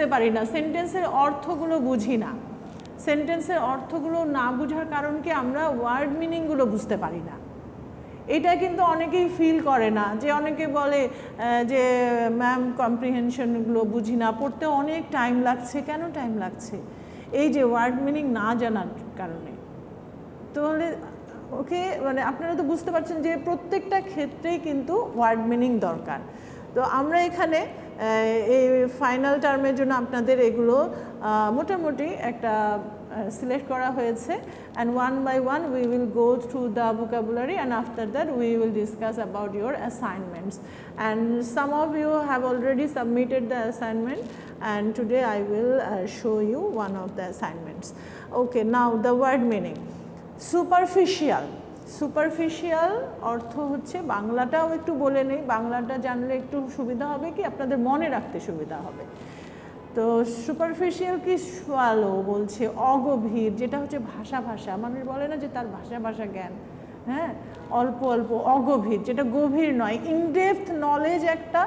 বুঝতে পারি না, সেন্টেন্সের অর্থগুলো বুঝি না। সেন্টেন্সের অর্থগুলো না বোঝার কারণ কি আমরা ওয়ার্ড মিনিংগুলো বুঝতে পারি না। এটা কিন্তু অনেকেই ফিল করে না, যে অনেকে বলে যে ম্যাম কম্প্রিহেনশনগুলো বুঝি না, পড়তে অনেক টাইম লাগছে। কেন টাইম লাগছে? এই যে ওয়ার্ড মিনিং না জানার কারণে। তাহলে ওকে মানে আপনারা তো বুঝতে পারছেন যে প্রত্যেকটা ক্ষেত্রেই কিন্তু ওয়ার্ড মিনিং দরকার। তো আমরা এখানে এই ফাইনাল টার্মের জন্য আপনাদের এগুলো মোটামুটি একটা সিলেক্ট করা হয়েছে, and one by one we will go through the vocabulary, and after that we will discuss about your assignments. And some of you have already submitted the assignment, and today I will show you one of the assignments. Okay, now the word meaning. Superficial. Superficial অর্থ হচ্ছে, বাংলাটাও একটু বলে নেই, বাংলাটা জানলে একটু সুবিধা হবে, কি আপনাদের মনে রাখতে সুবিধা হবে। তো সুপারফিশিয়াল কি স্বালো বলছে অগভীর, যেটা হচ্ছে ভাষা ভাষা, মানুষ বলে না যে তার ভাষা ভাষা জ্ঞান, হ্যাঁ অল্প অল্প, অগভীর যেটা গভীর নয়। ইনডেপথ নলেজ একটা,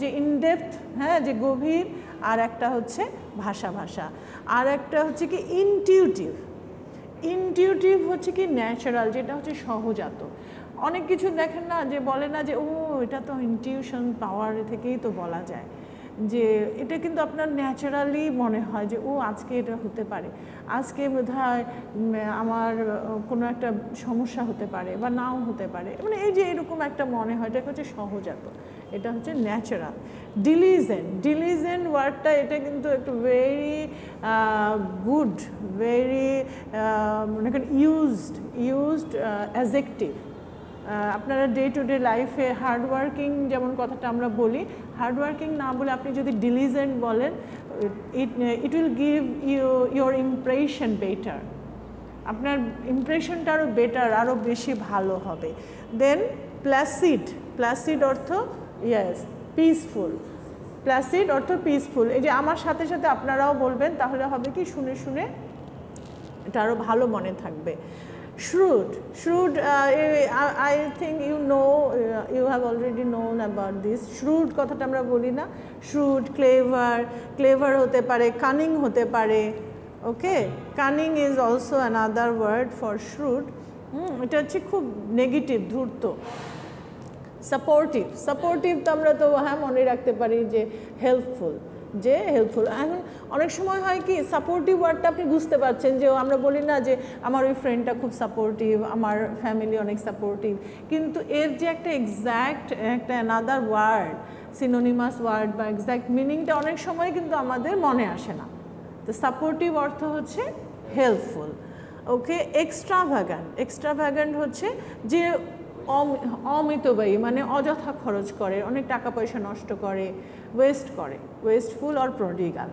যে ইনডেপথ, হ্যাঁ যে গভীর, আর একটা হচ্ছে ভাষা ভাষা, আর একটা হচ্ছে কি ইনটিউটিভ। ইনটিউটিভ হচ্ছে কি ন্যাচারাল, যেটা হচ্ছে সহজাত। অনেক কিছু দেখেন না যে বলে না যে ও এটা তো ইনটিউশন পাওয়ার থেকেই তো বলা যায়, যে এটা কিন্তু আপনার ন্যাচারালি মনে হয় যে ও আজকে এটা হতে পারে, আজকে বোধহয় আমার কোনো একটা সমস্যা হতে পারে বা নাও হতে পারে, মানে এই যে এরকম একটা মনে হয়, এটা হচ্ছে সহজাত, এটা হচ্ছে ন্যাচারাল। ডিলিজেন্ট, ডিলিজেন্ট ওয়ার্ডটা এটা কিন্তু একটু ভেরি গুড, ভেরি মনে করেন ইউজড অ্যাজেক্টিভ। আপনারা ডে টু ডে লাইফে হার্ডওয়ার্কিং যেমন কথাটা আমরা বলি, হার্ডওয়ার্কিং না বলে আপনি যদি ডিলিজেন্ট বলেন, it will give your impression better, আপনার ইমপ্রেশনটা আরও বেটার, আরও বেশি ভালো হবে। দেন প্ল্যাসিড, প্ল্যাসিড অর্থ ইয়েস পিসফুল, প্ল্যাসিড অর্থ পিসফুল। এই যে আমার সাথে সাথে আপনারাও বলবেন, তাহলে হবে কি শুনে শুনে এটা আরও ভালো মনে থাকবে। Shrewd, shrewd, I think you know, you have already known about this. Shrewd কথাটা আমরা বলি না, shrewd, clever, clever হতে পারে, cunning হতে পারে। ওকে, cunning is also another word for shrewd. এটা হচ্ছে খুব নেগেটিভ, ধূর্ত। সাপোর্টিভ, সাপোর্টিভ তো আমরা তো হ্যাঁ মনে রাখতে পারি যে হেল্পফুল, যে হেল্পফুল। এখন অনেক সময় হয় কি সাপোর্টিভ ওয়ার্ডটা আপনি বুঝতে পারছেন, যে আমরা বলি না যে আমার ওই ফ্রেন্ডটা খুব সাপোর্টিভ, আমার ফ্যামিলি অনেক সাপোর্টিভ, কিন্তু এর যে একটা এক্স্যাক্ট একটা অ্যানাদার ওয়ার্ড, সিনোনিমাস ওয়ার্ড বা এক্স্যাক্ট মিনিংটা অনেক সময় কিন্তু আমাদের মনে আসে না। তো সাপোর্টিভ অর্থ হচ্ছে হেল্পফুল। ওকে, এক্সট্রাভ্যাগান্ট, এক্সট্রাভ্যাগান্ট হচ্ছে যে অমিতব্যয়ী, মানে অযথা খরচ করে, অনেক টাকা পয়সা নষ্ট করে, ওয়েস্ট করে, ওয়েস্টফুল আর প্রডিগাল,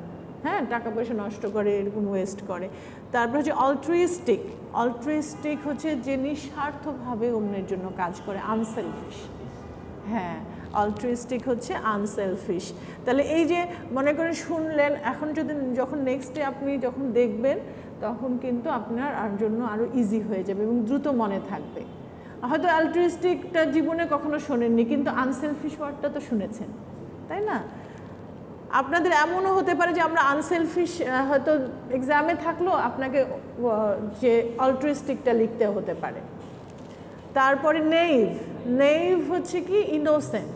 হ্যাঁ টাকা পয়সা নষ্ট করে, এরকম ওয়েস্ট করে। তারপর হচ্ছে অল্ট্রুইস্টিক, অল্ট্রুইস্টিক হচ্ছে যে নিঃস্বার্থভাবে অন্যের জন্য কাজ করে, আনসেলফিশ। হ্যাঁ, অল্ট্রুইস্টিক হচ্ছে আনসেলফিশ। তাহলে এই যে মনে করেন শুনলেন, এখন যদি যখন নেক্সট ডে আপনি যখন দেখবেন, তখন কিন্তু আপনার জন্য আরও ইজি হয়ে যাবে এবং দ্রুত মনে থাকবে। হয়তো অল্ট্রুইস্টিকটা জীবনে কখনো শোনেননি, কিন্তু আনসেলফিশ ওয়ার্ডটা তো শুনেছেন, তাই না? আপনাদের এমনও হতে পারে যে আমরা আনসেলফিশ হয়তো এক্সামে থাকলো, আপনাকে যে অল্ট্রুইস্টিকটা লিখতে হতে পারে। তারপরে নেইভ, নেইভ হচ্ছে কি ইনোসেন্ট।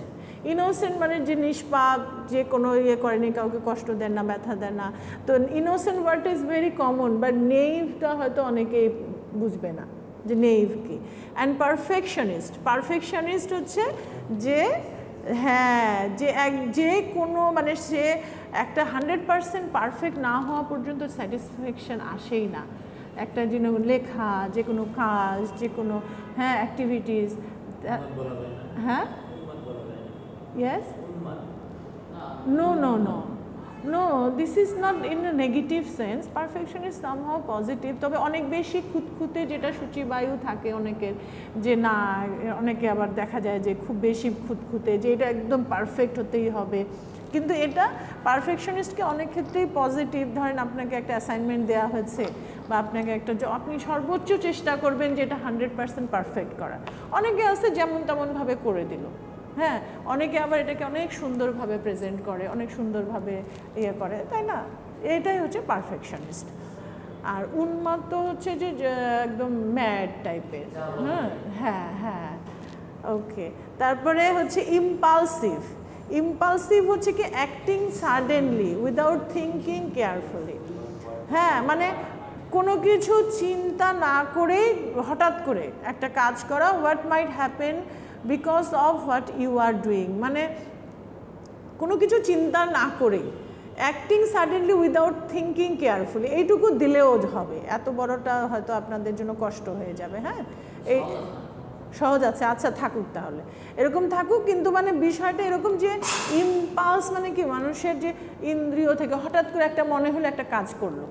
ইনোসেন্ট মানে যে নিষ্পাপ, যে কোনো ইয়ে করেনি, কাউকে কষ্ট দেন না, ব্যথা দেন না। তো ইনোসেন্ট ওয়ার্ডটা ইজ ভেরি কমন, বাট নেইভটা হয়তো অনেকেই বুঝবে না যে নেইভ কি। অ্যান্ড পারফেকশনিস্ট, পারফেকশনিস্ট হচ্ছে যে হ্যাঁ যে কোনো মানে সে একটা 100% পারফেক্ট না হওয়া পর্যন্ত স্যাটিসফ্যাকশন আসেই না। একটা যে লেখা, যে কোনো কাজ, যে কোনো হ্যাঁ অ্যাক্টিভিটিস, হ্যাঁ yes, no no no no, this is not in a negative sense, perfection is somehow positive. তবে অনেক বেশি খুঁতখুঁতে যেটা সূচিবায়ু থাকে অনেকের, যে না অনেকে আবার দেখা যায় যে খুব বেশি খুঁতখুঁতে, যে এটা একদম পারফেক্ট হতেই হবে, কিন্তু এটা পারফেকশনিস্টকে অনেক ক্ষেত্রেই পজিটিভ। ধরেন আপনাকে একটা অ্যাসাইনমেন্ট দেওয়া হয়েছে বা আপনাকে একটা আপনি সর্বোচ্চ চেষ্টা করবেন যে এটা 100% পারফেক্ট করা। অনেকে আছে যেমন তেমনভাবে করে দিল, হ্যাঁ, অনেকে আবার এটাকে অনেক সুন্দরভাবে প্রেজেন্ট করে, অনেক সুন্দরভাবে ইয়ে করে, তাই না? এটাই হচ্ছে পারফেকশনিস্ট। আর উন্মাত্ত হচ্ছে যে একদম ম্যাড টাইপের। হ্যাঁ হ্যাঁ হ্যাঁ, ওকে। তারপরে হচ্ছে ইম্পালসিভ। ইম্পালসিভ হচ্ছে কি acting suddenly without thinking carefully. হ্যাঁ, মানে কোনো কিছু চিন্তা না করেই হঠাৎ করে একটা কাজ করা, what might happen because of what you are doing, মানে কোনো কিছু চিন্তা না করেই acting suddenly without thinking carefully, এইটুকু দিলেও হবে। এত বড়টা হয়তো আপনাদের জন্য কষ্ট হয়ে যাবে। হ্যাঁ, এই সহজ আছে, আচ্ছা থাকুক তাহলে, এরকম থাকুক। কিন্তু মানে বিষয়টা এরকম যে ইম্পালস মানে কি, মানুষের যে ইন্দ্রিয় থেকে হঠাৎ করে একটা মনে হলো একটা কাজ করলো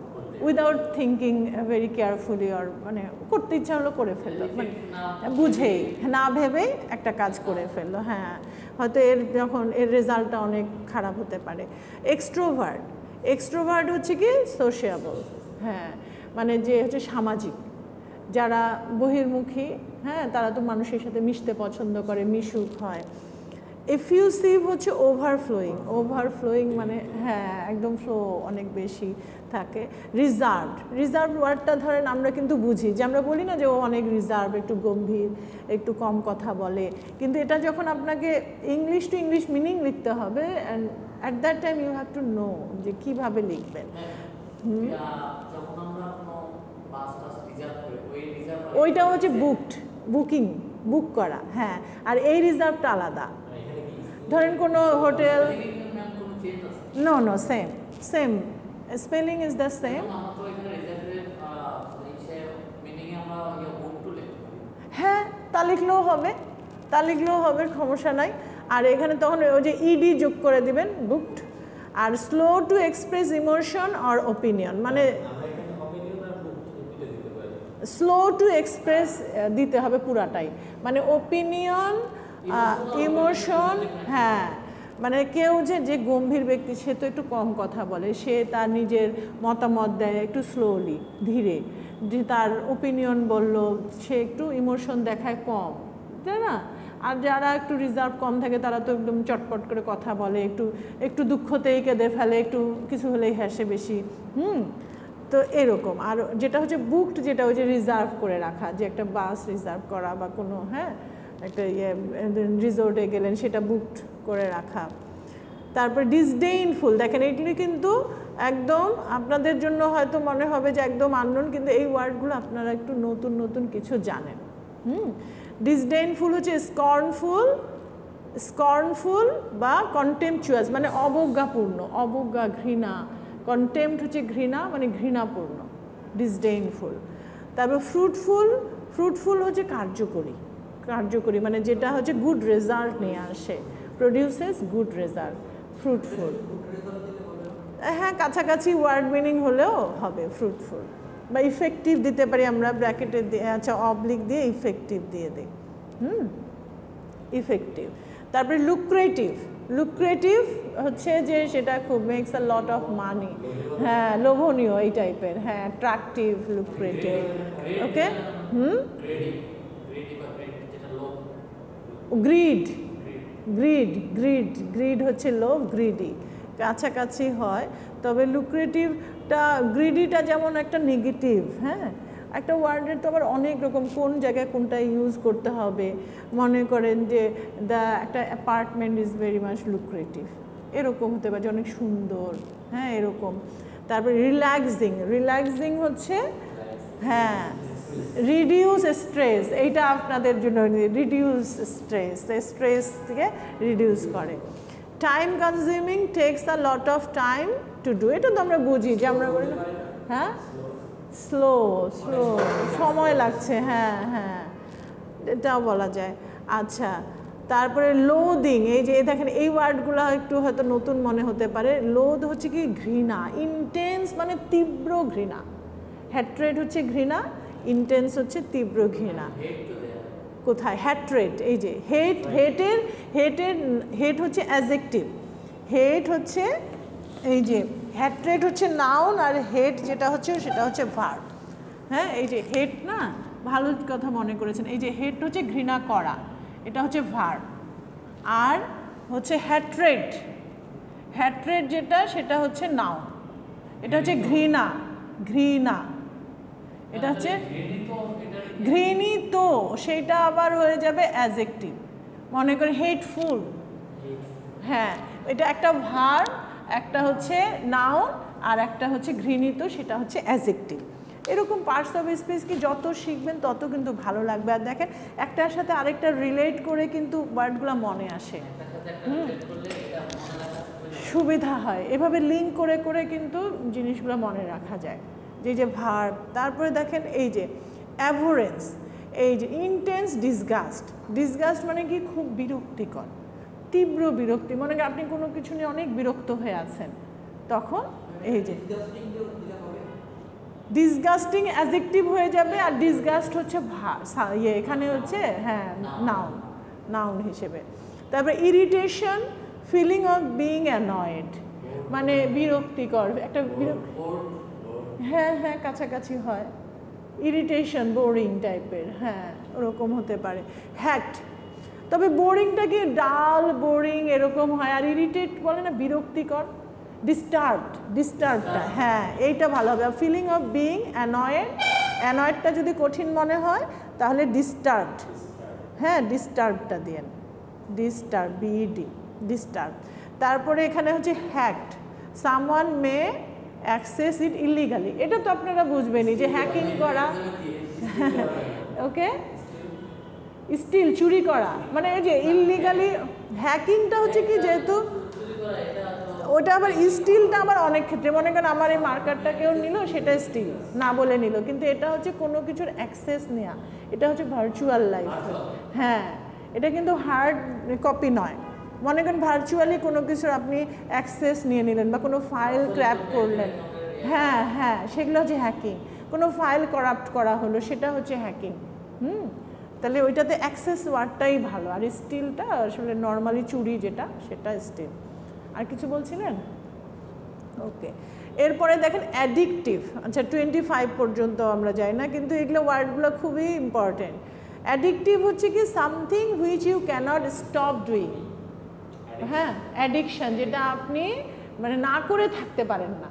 উইদাউট থিঙ্কিং ভেরি কেয়ারফুলি, আর মানে করতে ইচ্ছা হলো করে ফেললো, মানে বুঝেই না ভেবেই একটা কাজ করে ফেললো। হ্যাঁ, হয়তো যখন এর রেজাল্টটা অনেক খারাপ হতে পারে। এক্সট্রোভার্ট। এক্সট্রোভার্ট হচ্ছে কি সোশিয়েবল। হ্যাঁ, মানে যে হচ্ছে সামাজিক, যারা বহির্মুখী, হ্যাঁ, তারা তো মানুষের সাথে মিশতে পছন্দ করে, মিশুক হয়। এফিউসিভ হচ্ছে ওভারফ্লোয়িং। ওভারফ্লোয়িং মানে হ্যাঁ, একদম ফ্লো অনেক বেশি থাকে। রিজার্ভড। রিজার্ভ ওয়ার্ডটা ধরেন আমরা কিন্তু বুঝি, যে আমরা বলি না যে ও অনেক রিজার্ভ, একটু গম্ভীর, একটু কম কথা বলে, কিন্তু এটা যখন আপনাকে ইংলিশ টু ইংলিশ মিনিং লিখতে হবে, and at that time you have to know যে কীভাবে লিখবেন। ওইটা হচ্ছে বুকড, বুকিং, বুক করা। হ্যাঁ, আর এই রিজার্ভটা আলাদা। ধরেন কোনো hotel, no no same same spelling is the same. হ্যাঁ, তা লিখলেও হবে, তা লিখলেও হবে, সমস্যা নাই। আর এখানে তখন ওই যে ইডি যোগ করে দিবেন, বুকড। আর slow to express emotion or opinion, মানে স্লো টু এক্সপ্রেস দিতে হবে পুরাটাই, মানে ওপিনিয়ন, ইমোশন। হ্যাঁ, মানে কেউ যে গম্ভীর ব্যক্তি, সে তো একটু কম কথা বলে, সে তার নিজের মতামত দেয় একটু স্লোলি, ধীরে। যে তার ওপিনিয়ন বললো, সে একটু ইমোশন দেখায় কম, তাই না? আর যারা একটু রিজার্ভ কম থাকে, তারা তো একদম চটপট করে কথা বলে, একটু একটু দুঃখতেই কেঁদে ফেলে, একটু কিছু হলেই হাসে বেশি। তো এরকম। আর যেটা হচ্ছে বুকড, যেটা ওই যে রিজার্ভ করে রাখা, যে একটা বাস রিজার্ভ করা বা কোনো, হ্যাঁ, একটা রিসোর্টে গেলেন, সেটা বুকড করে রাখা। তারপর ডিসডেইনফুল, দেখেন এগুলি কিন্তু একদম আপনাদের জন্য হয়তো মনে হবে যে একদম আননোন, কিন্তু এই ওয়ার্ডগুলো আপনারা একটু নতুন নতুন কিছু জানেন। ডিসডেইনফুল হচ্ছে স্কর্নফুল, স্কর্নফুল বা কন্টেম্পচুয়াস, মানে অবজ্ঞাপূর্ণ, অবজ্ঞা, ঘৃণা। কন্টেম্পট হচ্ছে ঘৃণা, মানে ঘৃণাপূর্ণ, ডিসডেইনফুল। তারপর ফ্রুটফুল। ফ্রুটফুল হচ্ছে কার্যকরী, কার্যকরী মানে যেটা হচ্ছে গুড রেজাল্ট নিয়ে আসে, প্রডিউসেস গুড রেজাল্ট, ফ্রুটফুল। হ্যাঁ, কাছাকাছি ওয়ার্ড মিনিং হলেও হবে ফ্রুটফুল। বা ইফেক্টিভ দিতে পারি আমরা, ব্র্যাকেটে দিয়ে, আচ্ছা অবলিক দিয়ে ইফেক্টিভ দিয়ে দিই। ইফেক্টিভ। তারপরে লুক্রেটিভ। লুক্রেটিভ হচ্ছে যে সেটা খুব makes a lot of money. হ্যাঁ, লোভনীয় এই টাইপের। হ্যাঁ, অ্যাট্রাকটিভ, লুক্রেটিভ। ওকে। গ্রিড। গ্রিড, গ্রিড, গ্রিড হচ্ছে লোভ, গ্রিডি, কাছাকাছি হয়। তবে লুক্রেটিভটা, গ্রিডিটা যেমন একটা নেগেটিভ। হ্যাঁ, একটা ওয়ার্ডের তো আবার অনেক রকম, কোন জায়গায় কোনটা ইউজ করতে হবে। মনে করেন যে একটা apartment is very much lucrative, এরকম হতে পারে, যে অনেক সুন্দর। হ্যাঁ, এরকম। তারপরে রিল্যাক্সিং। রিল্যাক্সিং হচ্ছে হ্যাঁ, রিডিউস স্ট্রেস, এইটা আপনাদের জন্য, রিডিউস স্ট্রেস, স্ট্রেস থেকে রিডিউস করে। Time consuming, takes a lot of time to do, এটা তো আমরা বুঝি যে আমরা বলি, হ্যাঁ, স্লো, স্লো, সময় লাগছে। হ্যাঁ হ্যাঁ, এটাও বলা যায়। আচ্ছা, তারপরে লোদিং, এই যে দেখেন এই ওয়ার্ডগুলো একটু হয়তো নতুন মনে হতে পারে। লোদ হচ্ছে কি ঘৃণা, ইন্টেন্স মানে তীব্র ঘৃণা। হ্যাট্রেড হচ্ছে ঘৃণা, ইন্টেন্স হচ্ছে তীব্র ঘৃণা। কোথায় হ্যাট্রেড? এই যে হেট, হেটের, হেটের, হেট হচ্ছে অ্যাডজেক্টিভ, হেট হচ্ছে এই যে, হ্যাট্রেড হচ্ছে নাউন, আর হেট যেটা হচ্ছে সেটা হচ্ছে ভার্ব। হ্যাঁ, এই যে হেট না, ভালো কথা মনে করেছেন, এই যে হেট হচ্ছে ঘৃণা করা, এটা হচ্ছে ভার্ব। আর হচ্ছে হ্যাট্রেড, হ্যাট্রেড যেটা সেটা হচ্ছে নাউন, এটা হচ্ছে ঘৃণা, ঘৃণা, এটা হচ্ছে ঘৃণিত, সেটা আবার হয়ে যাবে অ্যাডজেক্টিভ। মনে করি হেটফুল, হ্যাঁ এটা একটা ভার্ব, একটা হচ্ছে নাউন আর একটা হচ্ছে ঘৃণিত, সেটা হচ্ছে অ্যাডজেক্টিভ। এরকম পার্টস অফ স্পিচ কি যত শিখবেন তত কিন্তু ভালো লাগবে। আর দেখেন একটার সাথে আরেকটা রিলেট করে কিন্তু ওয়ার্ডগুলো মনে আসে, সুবিধা হয়, এভাবে লিঙ্ক করে করে কিন্তু জিনিসগুলো মনে রাখা যায়। যে ভার্ব, তারপরে দেখেন এই যে অ্যাভোরেন্স, এই যে ইন্টেন্স ডিসগাস্ট, ডিসগাস্ট মানে কি খুব বিরক্তিকর, তীব্র বিরক্তি, মনে করেন আপনি কোনো কিছু নিয়ে অনেক বিরক্ত হয়ে আছেন, তখন এই যে ডিসগাস্টিং অ্যাডজেক্টিভ হয়ে যাবে, আর ডিসগাস্ট হচ্ছে এখানে হচ্ছে হ্যাঁ নাউন, নাউন হিসেবে। তারপরে irritation, feeling of being annoyed, মানে বিরক্তিকর একটা হ্যাঁ হ্যাঁ কাছাকাছি হয়, ইরিটেশন বোরিং টাইপের, হ্যাঁ ওরকম হতে পারে। হ্যাক্ট, তবে বোরিংটা কি ডাল বোরিং এরকম হয়, আর ইরিটেট বলে না বিরক্তিকর, ডিস্টার্বড, ডিস্টার্বটা হ্যাঁ এইটা ভালো হবে। ফিলিং অফ বিং অ্যানয়েড, অ্যানয়েডটা যদি কঠিন মনে হয় তাহলে ডিস্টার্বড, হ্যাঁ ডিস্টার্বটা দিয়েন, ডিস্টার্ব, বিইডি, ডিস্টার্ব। তারপরে এখানে হচ্ছে হ্যাকড, সামওয়ান মে অ্যাক্সেস ইট ইলিগালি, এটা তো আপনারা বুঝবেনই যে হ্যাকিং করা, ওকে স্টিল চুরি করা, মানে এই যে ইলিগালি হ্যাকিংটা হচ্ছে কি, যেহেতু ওটা আবার স্টিলটা আবার অনেক ক্ষেত্রে, মনে করেন আমার এই মার্কারটা কেউ নিল সেটা স্টিল না বলে নিল, কিন্তু এটা হচ্ছে কোনো কিছুর অ্যাক্সেস নেওয়া, এটা হচ্ছে ভার্চুয়াল লাইফ, হ্যাঁ এটা কিন্তু হার্ড কপি নয়। মনে করেন ভার্চুয়ালি কোনো কিছুর আপনি অ্যাক্সেস নিয়ে নিলেন বা কোনো ফাইল ক্র্যাপ করলেন, হ্যাঁ হ্যাঁ সেগুলো হচ্ছে হ্যাকিং। কোনো ফাইল করাপ্ট করা হলো সেটা হচ্ছে হ্যাকিং। তাহলে ওইটাতে অ্যাক্সেস ওয়ার্ডটাই ভালো, আর স্টিলটা আসলে নর্মালি চুরি যেটা সেটা স্টিল। আর কিছু বলছিলেন? ওকে, এরপরে দেখেন অ্যাডিকটিভ, আচ্ছা 25 পর্যন্ত আমরা যাই না, কিন্তু এগুলো ওয়ার্ডগুলো খুবই ইম্পর্টেন্ট। অ্যাডিকটিভ হচ্ছে কি something which you cannot stop doing, হ্যাঁ অ্যাডিকশান, যেটা আপনি মানে না করে থাকতে পারেন না,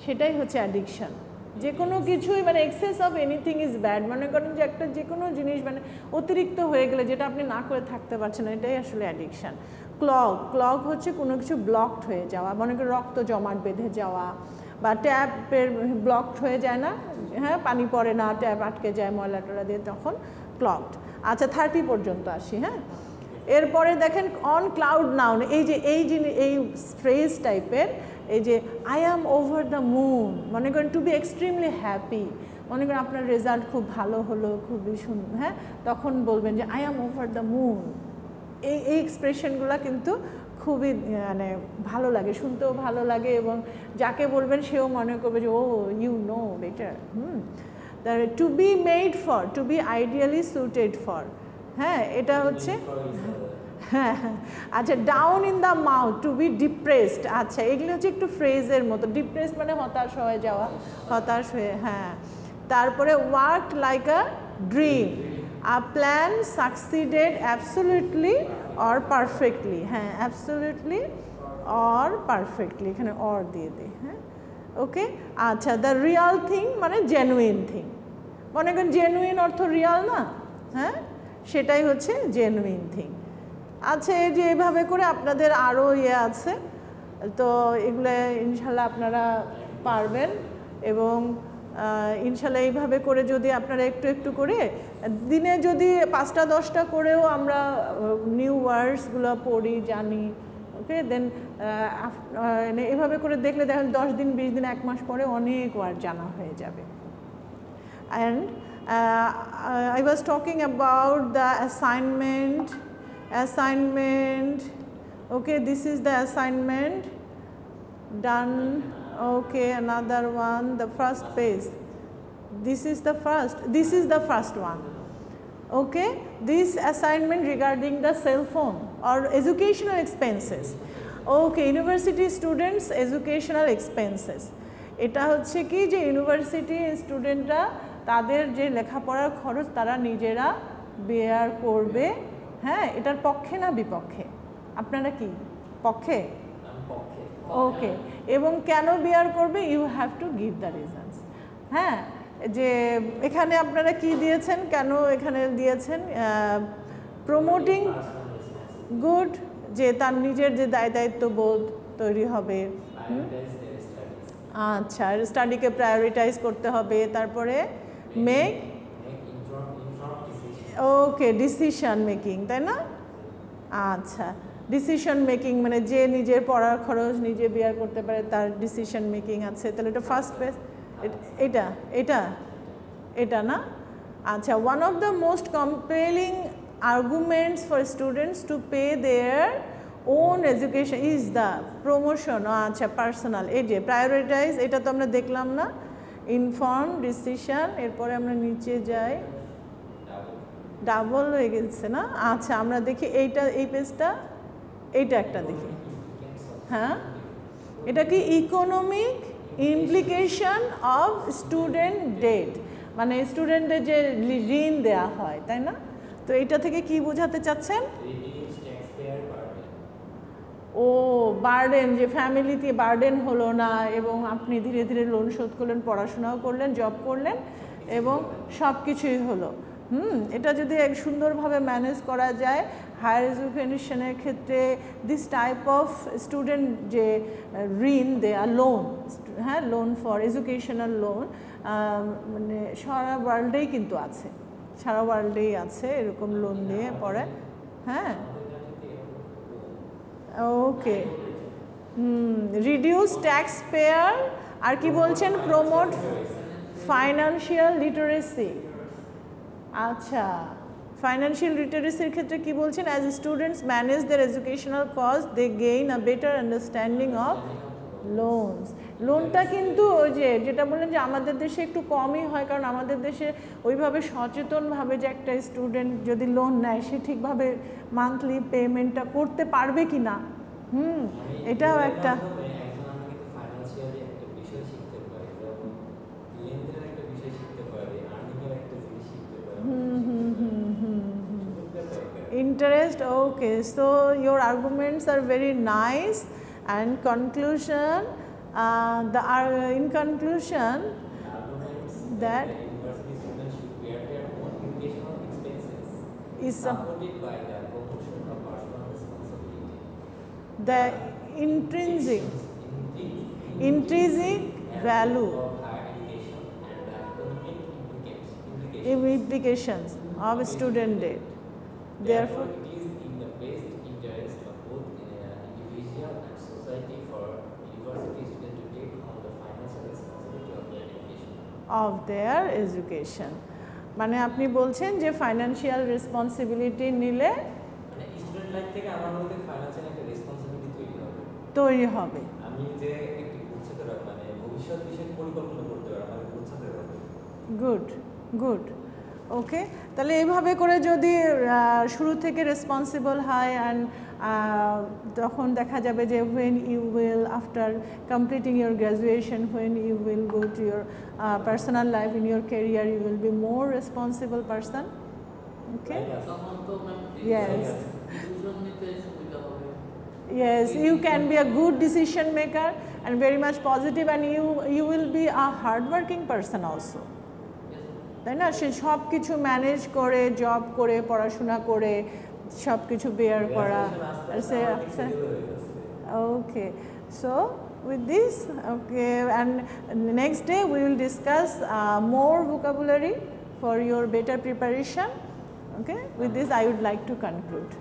সেটাই হচ্ছে অ্যাডিকশান। যে কোনো কিছুই মানে access of anything is bad, মনে করেন যে একটা যে কোনো জিনিস মানে অতিরিক্ত হয়ে গেলে যেটা আপনি না করে থাকতে পারছেন না, এটাই আসলে অ্যাডিকশান। ক্লগ, ক্লগ হচ্ছে কোনো কিছু ব্লকড হয়ে যাওয়া, মনে করেন রক্ত জমাট বেঁধে যাওয়া, বা ট্যাপের ব্লকড হয়ে যায় না, হ্যাঁ পানি পড়ে না, ট্যাপ আটকে যায় ময়লা টলা দিয়ে, তখন ক্লগড। আচ্ছা 30 পর্যন্ত আসি, হ্যাঁ এরপরে দেখেন অন ক্লাউড নাউন, এই যে এই ফ্রেজ টাইপের, এই যে I am over the moon, মনে করেন টু বি এক্সট্রিমলি হ্যাপি, মনে করেন আপনার রেজাল্ট খুব ভালো হলো, খুবই সুন্দর, হ্যাঁ তখন বলবেন যে I am over the moon. এই এক্সপ্রেশনগুলো কিন্তু খুবই মানে ভালো লাগে, শুনতেও ভালো লাগে, এবং যাকে বলবেন সেও মনে করবে যে ও you know better. To be made for, to be ideally suited for, হ্যাঁ এটা হচ্ছে হ্যাঁ আচ্ছা down in the mouth, to be depressed, আচ্ছা এগুলো হচ্ছে একটু ফ্রেজের মতো, ডিপ্রেসড মানে হতাশ হয়ে যাওয়া, হতাশ হয়ে, হ্যাঁ। তারপরে worked like a dream, a plan succeeded absolutely or perfectly, হ্যাঁ অ্যাবসোলিউটলি অর পারফেক্টলি, এখানে অর দিয়ে দিই, হ্যাঁ ওকে। আচ্ছা দ্য রিয়াল থিং মানে জেনুইন থিং, মনে করেন জেনুইন অর্থ রিয়াল না, হ্যাঁ সেটাই হচ্ছে জেনুইন থিং। আচ্ছা এই যে এইভাবে করে আপনাদের আরও আছে, তো এগুলো ইনশাল্লাহ আপনারা পারবেন, এবং ইনশাল্লাহ এইভাবে করে যদি আপনারা একটু একটু করে দিনে যদি 5টা 10টা করেও আমরা নিউ ওয়ার্ডসগুলো পড়ি জানি, ওকে দেন এভাবে করে দেখলে দেখেন 10 দিন 20 দিন 1 মাস পরে অনেক ওয়ার্ড জানা হয়ে যাবে। And I was talking about the assignment, okay this is the assignment done, okay another one, the first page, this is the first one, okay this assignment regarding the cell phone or educational expenses, okay university students educational expenses, এটা হচ্ছে কি যে university স্টুডেন্টরা তাদের যে লেখাপড়ার খরচ তারা নিজেরা বেয়ার করবে, হ্যাঁ এটার পক্ষে না বিপক্ষে? আপনারা কি পক্ষে? ওকে, এবং কেন বিয়ার করবে? You have to give the reasons. হ্যাঁ, যে এখানে আপনারা কি দিয়েছেন, কেন এখানে দিয়েছেন? প্রমোটিং গুড, যে তার নিজের যে দায়িত্ববোধ তৈরি হবে। আচ্ছা, স্টাডিকে প্রায়োরিটাইজ করতে হবে। তারপরে মেক ওকে ডিসিশন মেকিং, তাই না? আচ্ছা, ডিসিশন মেকিং মানে যে নিজের পড়ার খরচ নিজে বিয়ার করতে পারে, তার ডিসিশন মেকিং আছে। তাহলে এটা ফার্স্ট পেজ, এটা এটা এটা না? আচ্ছা, one of the most compelling arguments for students to pay their own education is the promotion. আচ্ছা, পার্সোনাল, এই যে প্রায়োরিটাইজ, এটা তো আমরা দেখলাম না? ইনফর্ম ডিসিশন, এরপরে আমরা নিচে যাই, ডাবল হয়ে গেছে না? আচ্ছা, আমরা দেখি এইটা, এই পেজটা, এইটা একটা দেখি। হ্যাঁ, এটা কি? Economic implication of student debt, মানে স্টুডেন্টদের যে ঋণ দেয়া হয়, তাই না? তো এইটা থেকে কি বোঝাতে চাচ্ছেন? ও বার্ডেন, যে ফ্যামিলিতে বার্ডেন হলো না এবং আপনি ধীরে ধীরে লোন শোধ করলেন, পড়াশোনাও করলেন, জব করলেন এবং সব কিছুই হলো। এটা যদি এক সুন্দরভাবে ম্যানেজ করা যায় হায়ার এডুকেশনের ক্ষেত্রে, দিস টাইপ অফ স্টুডেন্ট যে ঋণ দেয়া, লোন, হ্যাঁ, লোন ফর এডুকেশনাল লোন, মানে সারা ওয়ার্ল্ডেই কিন্তু আছে, সারা ওয়ার্ল্ডেই আছে এরকম লোন দিয়ে পড়ে। হ্যাঁ, ওকে, রিডিউস ট্যাক্স পেয়ার, আর কি বলছেন? Promote financial literacy. আচ্ছা, ফাইন্যান্সিয়াল লিটারেসির ক্ষেত্রে কি বলছেন? As students manage their educational cost, they gain a better understanding of loans. লোনটা কিন্তু ওই যে যেটা বললেন যে আমাদের দেশে একটু কমই হয়, কারণ আমাদের দেশে ওইভাবে সচেতনভাবে যে একটা স্টুডেন্ট যদি লোন নেয় সে ঠিকভাবে মান্থলি পেমেন্টটা করতে পারবে কি না, এটাও একটা। Interest, okay, so your arguments are very nice, and conclusion, in conclusion, that university students should bear their own educational expenses is supported by the promotion of personal responsibility. The intrinsic value of higher education and the economic implications of student debt. Therefore, it is in the best interest of both individual and society for university students to take on the financial responsibility of their education. মানে আপনি বলছেন যে financial responsibility নিলে মানে student life থেকে আমার মধ্যে financial একটা রেসপন্সিবিলিটি তৈরি হবে। আমি যে একটি গুচ্ছাতে মানে ভবিষ্যৎ বিষয়ে পরিকল্পনা করতে পারবো, আমি গুচ্ছাতে পারবো। গুড গুড, ওকে। তাহলে এইভাবে করে যদি শুরু থেকে রেসপন্সিবল হয়, অ্যান্ড তখন দেখা যাবে যে when you will after completing your graduation, when you will go to your personal life in your career, you will be more responsible person. Okay, yes, yes, you can be a good decision maker and very much positive, and you will be a hardworking person also, তাই না? সে সব কিছু manage করে, job করে, পড়াশোনা করে, সব কিছু বেয়ার করা। ওকে, so with this, okay, and next day we will discuss more vocabulary for your better preparation. Okay, with this I would like to conclude.